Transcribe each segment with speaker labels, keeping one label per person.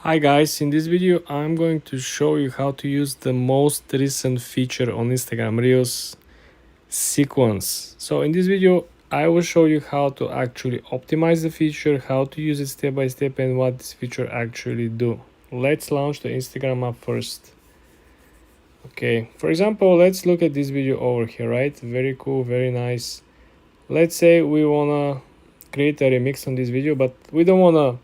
Speaker 1: Hi guys, in this video I'm going to show you how to use the most recent feature on Instagram Reels, sequence. So in this video I will show you how to actually optimize the feature, how to use it step by step, and what this feature actually do. Let's launch the Instagram app first. Okay, for example, let's look at this video over here, right? Very cool, very nice. Let's say we wanna create a remix on this video, but we don't wanna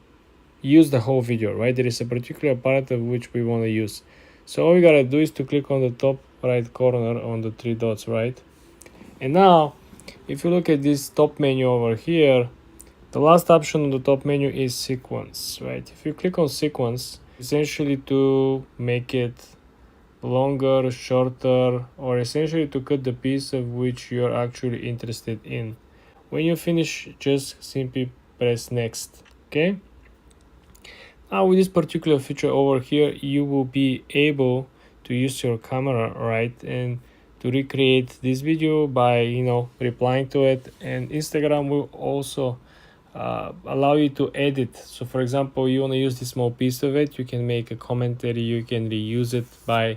Speaker 1: use the whole video, right? There is a particular part of which we want to use. So all we gotta do is to click on the top right corner on the three dots, right? And now if you look at this top menu over here, the last option on the top menu is sequence, right? If you click on sequence, essentially to make it longer, shorter, or essentially to cut the piece of which you're actually interested in. When you finish, just simply press next. Okay, now with this particular feature over here, you will be able to use your camera, right, and to recreate this video by replying to it. And Instagram will also allow you to edit. So for example, you want to use this small piece of it, you can make a commentary, you can reuse it by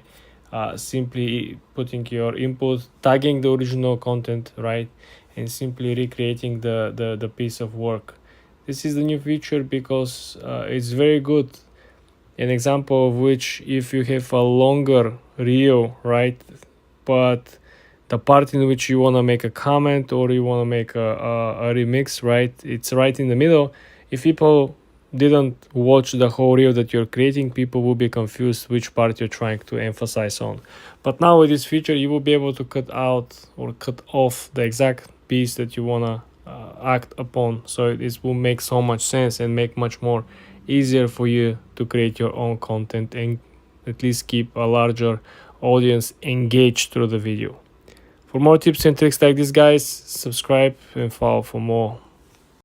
Speaker 1: simply putting your input, tagging the original content, right, and simply recreating the piece of work. This is the new feature because it's very good. An example of which, if you have a longer reel, right, but the part in which you want to make a comment or you want to make a remix, right, it's right in the middle. If people didn't watch the whole reel that you're creating, people will be confused which part you're trying to emphasize on. But now with this feature, you will be able to cut out or cut off the exact piece that you want to act upon. So this will make so much sense and make much more easier for you to create your own content and at least keep a larger audience engaged through the video. For more tips and tricks like this, guys, subscribe and follow for more.